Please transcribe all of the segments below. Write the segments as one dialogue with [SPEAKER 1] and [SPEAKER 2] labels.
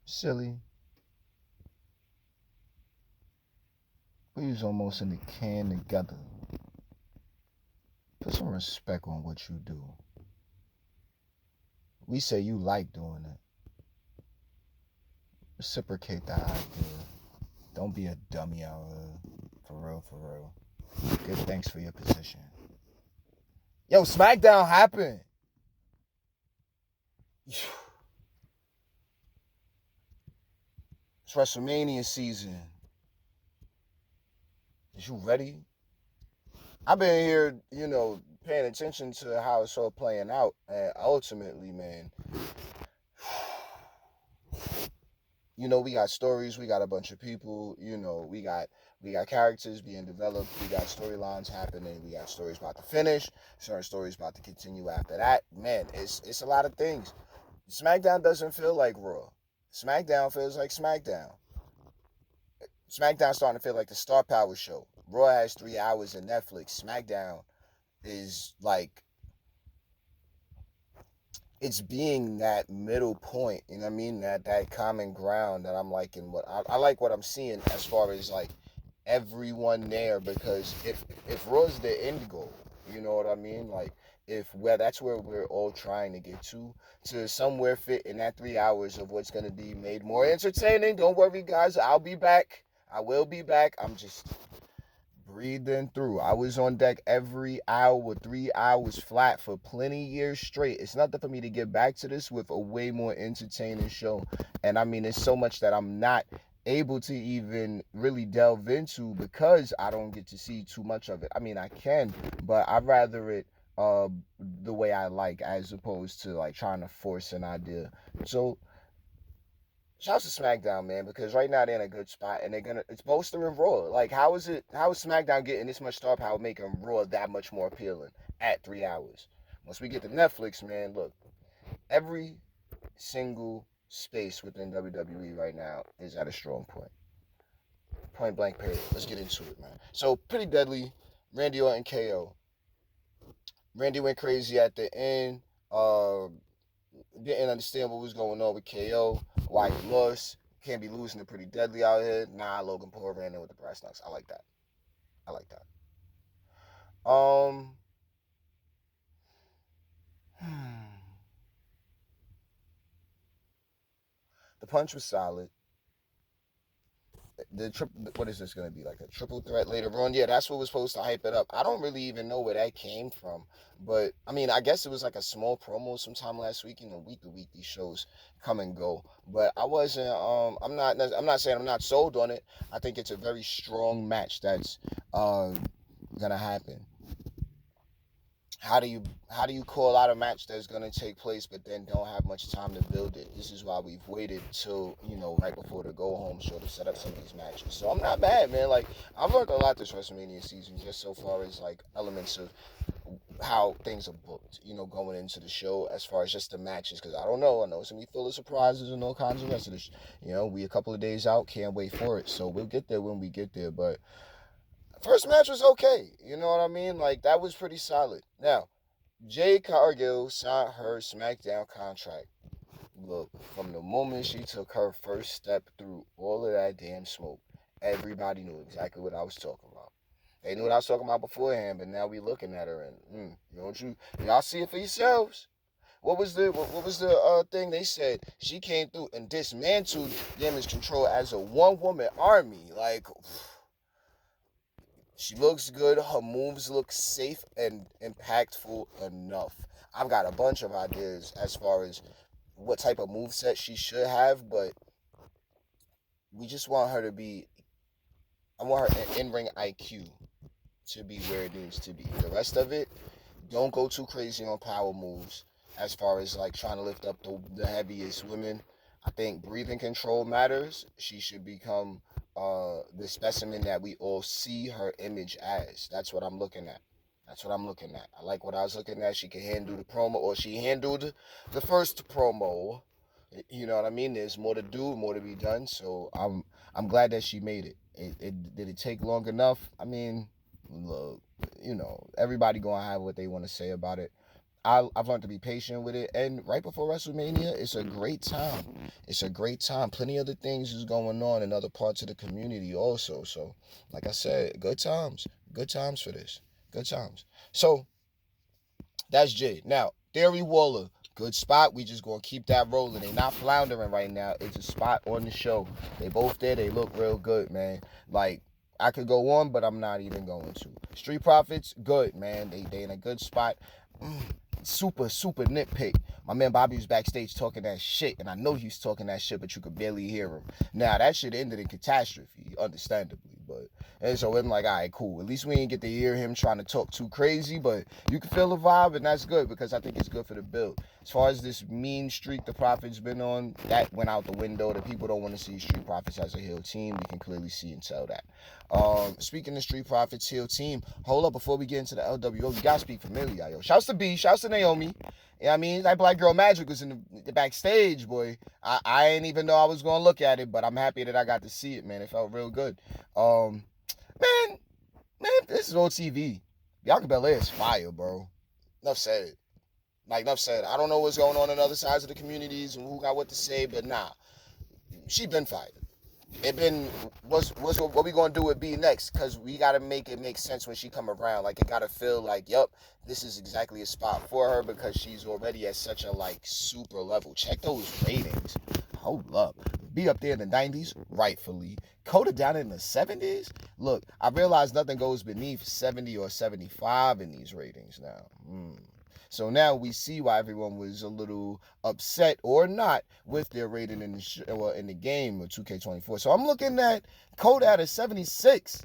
[SPEAKER 1] Silly. We was almost in the can together. Put some respect on what you do. We say you like doing it. Reciprocate that idea. Don't be a dummy out here. For real, for real. Good thanks for your position. Yo, Smackdown happened. It's WrestleMania season. Is you ready? I've been here, paying attention to how it's all playing out. And ultimately, man, we got stories, we got a bunch of people, we got characters being developed, we got storylines happening, we got stories about to finish, certain stories about to continue after that. Man, it's a lot of things. SmackDown doesn't feel like Raw. SmackDown feels like SmackDown. SmackDown's starting to feel like the Star Power show. Raw has 3 hours in Netflix. SmackDown is like it's being that middle point, you know what I mean? That common ground that I'm liking. What I like what I'm seeing as far as like everyone there, because if Raw's the end goal, you know what I mean? Like if where that's where we're all trying to get to somewhere fit in that 3 hours of what's gonna be made more entertaining. Don't worry, guys, I'll be back. I will be back. I'm just breathing through. I was on deck every hour, 3 hours flat for plenty years straight. It's nothing for me to get back to this with a way more entertaining show. And I mean, it's so much that I'm not able to even really delve into because I don't get to see too much of it. I mean, I can, but I'd rather it uh the way I like as opposed to like trying to force an idea. So shouts to SmackDown, man, because right now they're in a good spot and it's bolstering Raw. Like, how is SmackDown getting this much star power, making Raw that much more appealing at 3 hours? Once we get to Netflix, man, look, every single space within WWE right now is at a strong point. Point blank period. Let's get into it, man. So pretty deadly. Randy Orton KO. Randy went crazy at the end. Didn't understand what was going on with KO, why he lost. Can't be losing to pretty deadly out here. Nah, Logan Paul ran in with the brass knucks. I like that. I like that. Um, the punch was solid. What is this going to be, like a triple threat later on? Yeah, that's what was supposed to hype it up. I don't really even know where that came from, but I mean, I guess it was like a small promo sometime last week. Week to week these shows come and go, but I wasn't. I'm not saying I'm not sold on it. I think it's a very strong match that's gonna happen. How do you call out a match that's gonna take place but then don't have much time to build it? This is why we've waited till right before the go home show to set up some of these matches. So I'm not mad, man. Like I've learned a lot this WrestleMania season, just so far as like elements of how things are booked, going into the show as far as just the matches. Because I don't know, I know it's gonna be full of surprises and all kinds of rest of this. We a couple of days out, can't wait for it. So we'll get there when we get there. But first match was okay. You know what I mean? Like that was pretty solid. Now, Jade Cargill signed her SmackDown contract. Look, from the moment she took her first step through all of that damn smoke, everybody knew exactly what I was talking about. They knew what I was talking about beforehand, but now we looking at her and y'all see it for yourselves. What was the thing they said? She came through and dismantled Damage Control as a one woman army. Like she looks good. Her moves look safe and impactful enough. I've got a bunch of ideas as far as what type of move set she should have, but we just want her to be. I want her in ring IQ to be where it needs to be. The rest of it, don't go too crazy on power moves. As far as like trying to lift up the heaviest women, I think breathing control matters. She should become the specimen that we all see her image as. That's what I'm looking at. That's what I'm looking at. I like what I was looking at. She can handle the promo, or she handled the first promo. You know what I mean? There's more to do, more to be done. So I'm glad that she made it. Did it take long enough? I mean, look, everybody gonna have what they want to say about it. I've learned to be patient with it. And right before WrestleMania, it's a great time. It's a great time. Plenty other things is going on in other parts of the community also. So, like I said, good times. Good times for this. Good times. So, that's Jade. Now, Theory Waller, good spot. We just gonna keep that rolling. They not floundering right now. It's a spot on the show. They both there. They look real good, man. Like, I could go on, but I'm not even going to. Street Profits, good, man. They in a good spot. Super nitpick. My man Bobby was backstage talking that shit, and I know he was talking that shit, but you could barely hear him. Now, that shit ended in catastrophe, understandably. And so I'm like, all right, cool. At least we didn't get to hear him trying to talk too crazy, but you can feel the vibe, and that's good because I think it's good for the build. As far as this mean streak the Profits been on, that went out the window. The people don't want to see Street Profits as a heel team. We can clearly see and tell that. Speaking of Street Profits heel team, hold up before we get into the LWO, you gotta speak familiar, yo. Shouts to B, shouts to Naomi. You know what I mean? That Black Girl Magic was in the backstage, boy. I ain't even know I was gonna look at it, but I'm happy that I got to see it, man. It felt real good. Man, this is on TV. Bianca Belair is fire, bro. Enough said. Enough said. I don't know what's going on other sides of the communities and who got what to say, but nah. She been fired. It been, what's what we gonna do with B next? Because we gotta make it make sense when she come around. Like, it gotta feel like, yup, this is exactly a spot for her because she's already at such a, like, super level. Check those ratings. Hold up. Be up there in the 90s, rightfully. Coda down in the 70s? Look, I realize nothing goes beneath 70 or 75 in these ratings now. So now we see why everyone was a little upset or not with their rating in the game of 2K24. So I'm looking at Coda at a 76.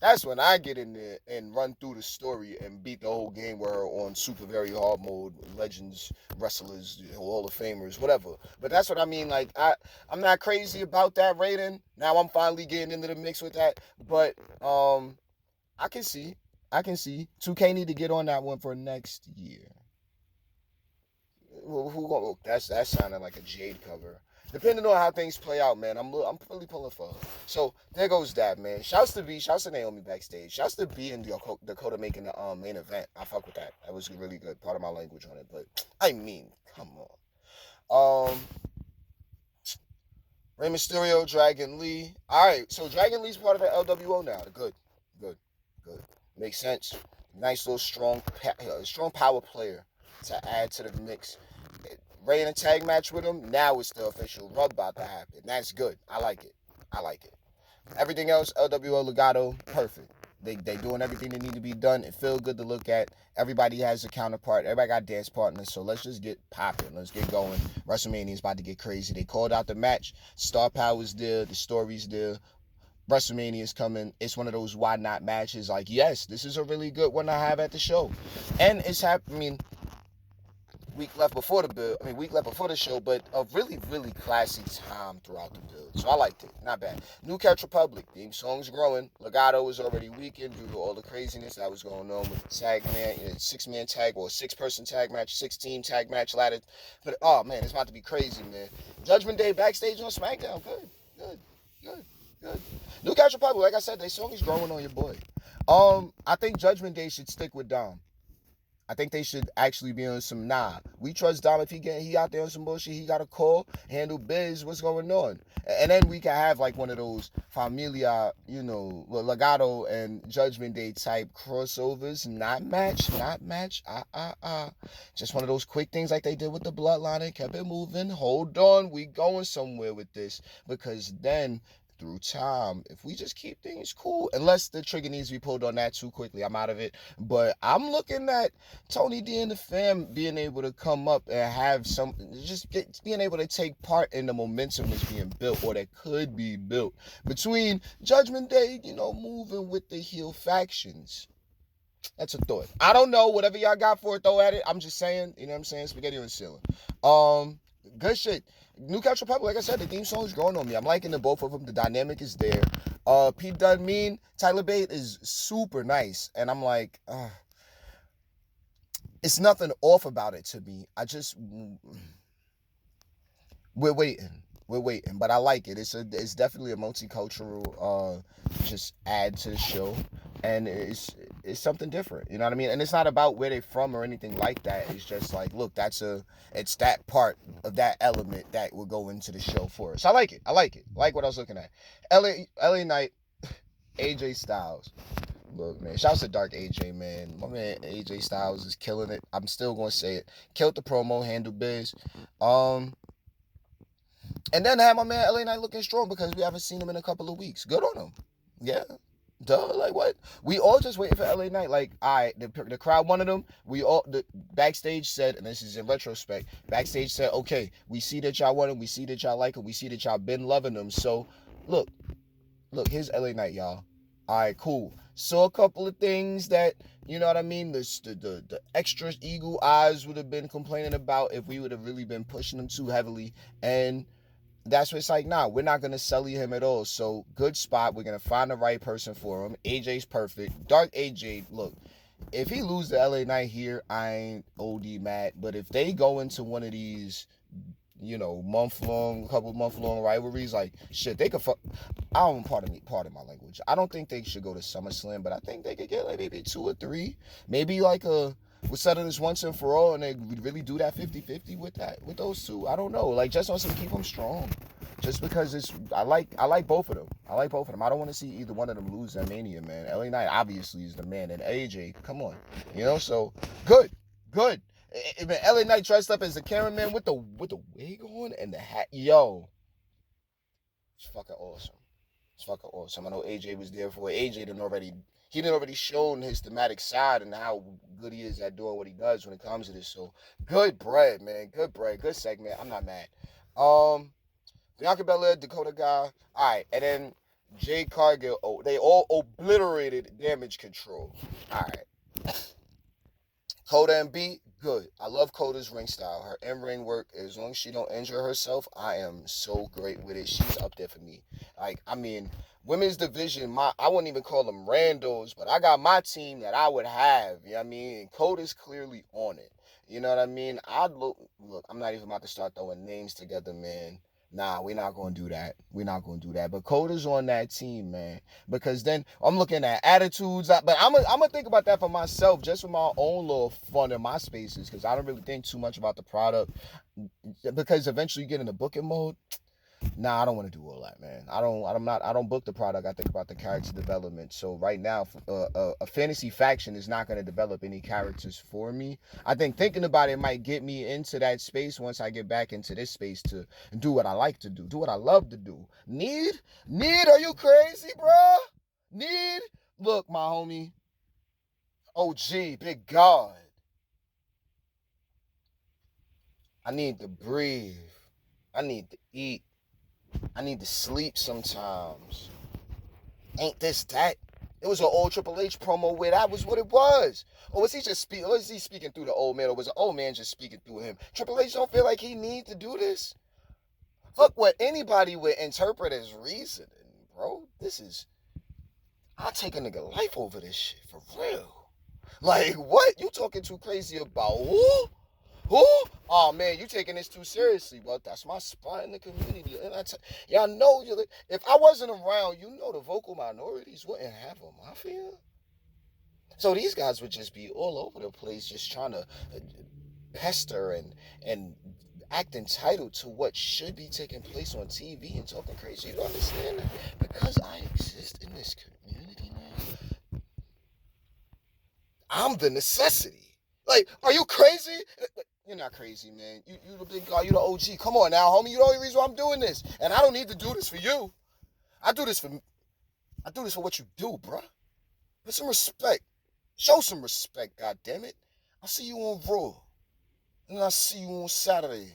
[SPEAKER 1] That's when I get in there and run through the story and beat the whole game with her on super very hard mode, legends, wrestlers, Hall of Famers, whatever. But that's what I mean. Like, I'm not crazy about that rating. Now I'm finally getting into the mix with that. But I can see 2K need to get on that one for next year. Well, that sounded like a Jade cover. Depending on how things play out, man, I'm really pulling for her. So there goes that, man. Shouts to B, shouts to Naomi backstage, shouts to B and Dakota making the main event. I fuck with that. That was really good. Part of my language on it, but I mean, come on. Rey Mysterio, Dragon Lee. All right, so Dragon Lee's part of the LWO now. Good. Makes sense. Nice little strong power player to add to the mix. Ray in a tag match with him. Now it's the official rub about to happen. That's good. I like it. Everything else, LWO Legato, perfect. They doing everything that need to be done. It feel good to look at. Everybody has a counterpart. Everybody got dance partners. So let's just get popping. Let's get going. WrestleMania is about to get crazy. They called out the match. Star Power's there. The story's there. WrestleMania is coming. It's one of those why not matches. Like, yes, this is a really good one to have at the show. And it's happening. Week left before the show, but a really, really classy time throughout the build. So I liked it. Not bad. New Catch Republic. Theme song's growing. Legato was already weakened due to all the craziness that was going on with the tag man, 6-man tag or 6-person tag match, 6-team tag match ladder. But, oh, man, it's about to be crazy, man. Judgment Day backstage on Smackdown. Good. New Catch Republic, like I said, their song is growing on your boy. I think Judgment Day should stick with Dom. I think they should actually be on some, we trust Dom. If he out there on some bullshit, he got a call, handle biz, what's going on? And then we can have like one of those Familia, Legato and Judgment Day type crossovers, not match. Just one of those quick things like they did with the Bloodline and kept it moving. Hold on, we going somewhere with this, because then through time, if we just keep things cool, unless the trigger needs to be pulled on that too quickly, I'm out of it. But I'm looking at Tony D and the fam being able to come up and have being able to take part in the momentum that's being built, or that could be built between Judgment Day, moving with the heel factions. That's a thought. I don't know, whatever y'all got for it, throw at it. I'm just saying, you know what I'm saying? Spaghetti on the ceiling. Good shit. New Catch Republic, like I said, the theme song is growing on me. I'm liking the both of them. The dynamic is there. Pete Dunne Mean, Tyler Bate is super nice. And I'm like, it's nothing off about it to me. We're waiting. But I like it. It's definitely a multicultural just add to the show. And it's something different. You know what I mean? And it's not about where they're from or anything like that. It's just like, look, it's that part of that element that will go into the show for us. I like it. I like it. I like what I was looking at. LA Knight, AJ Styles. Look, man, shouts to Dark AJ, man. My man AJ Styles is killing it. I'm still gonna say it. Killed the promo, handled biz. And then have my man LA Knight looking strong because we haven't seen him in a couple of weeks. Good on him. Yeah. Duh, like what? We all just waiting for LA Knight. Like, all right, the crowd wanted him. We all, the backstage said, and this is in retrospect, backstage said, okay, we see that y'all want him. We see that y'all like him. We see that y'all been loving him. So, look, here's LA Knight, y'all. All right, cool. Saw a couple of things that, you know what I mean, the extra eagle eyes would have been complaining about if we would have really been pushing him too heavily. And that's what it's like. Nah, we're not gonna sell him at all. So good spot. We're gonna find the right person for him. AJ's perfect. Dark AJ, look, if he lose the LA Knight here, I ain't OD mad. But if they go into one of these, you know, couple month long rivalries, like shit, they could fuck. I don't pardon my language. I don't think they should go to SummerSlam, but I think they could get like maybe 2 or 3, maybe like we'll settle this once and for all, and they really do that 50-50 with those two. I don't know, like just on some keep them strong, just because I like both of them. I don't want to see either one of them lose at Mania, man. LA Knight obviously is the man, and AJ, come on, you know. So good. Even LA Knight dressed up as a cameraman with the wig on and the hat, yo, it's fucking awesome. I know AJ was there for it. AJ didn't already shown his thematic side and how good he is at doing what he does when it comes to this. So good bread, man. Good bread. Good segment. I'm not mad. Bianca Belair, Dakota guy. All right, and then Jade Cargill. Oh, they all obliterated Damage Control. All right. Coda and B, good. I love Coda's ring style. Her in-ring work, as long as she don't injure herself, I am so great with it. She's up there for me. Like, I mean, women's division, I wouldn't even call them randos, but I got my team that I would have. You know what I mean? And Coda's clearly on it. You know what I mean? Look, I'm not even about to start throwing names together, man. Nah, we're not going to do that. But Coda's on that team, man. Because then I'm looking at attitudes. But I'm going to think about that for myself, just for my own little fun in my spaces. Because I don't really think too much about the product. Because eventually you get in the booking mode. Nah, I don't want to do all that, man. I don't book the product. I think about the character development. So right now, a fantasy faction is not going to develop any characters for me. I think thinking about it might get me into that space once I get back into this space to do what I like to do what I love to do. Need? Are you crazy, bro? Need? Look, my homie. OG, big God. I need to breathe. I need to eat. I need to sleep sometimes. Ain't this that? It was an old Triple H promo where that was what it was. Or was he speaking through the old man, or was the old man just speaking through him? Triple H don't feel like he need to do this. Fuck what anybody would interpret as reasoning, bro. I'll take a nigga life over this shit, for real. Like, what? You talking too crazy about who? Who? Oh man, you taking this too seriously. Well, that's my spot in the community. And y'all know, if I wasn't around, you know the vocal minorities wouldn't have a mafia. So these guys would just be all over the place, just trying to pester and act entitled to what should be taking place on TV and talking crazy. You understand that? Because I exist in this community now, I'm the necessity. Like, are you crazy? You're not crazy, man. You the big guy. You the OG. Come on now, homie. You the only reason why I'm doing this. And I don't need to do this for you. I do this for what you do, bruh. Put some respect. Show some respect, goddammit. I'll see you on Raw. And I'll see you on Saturday.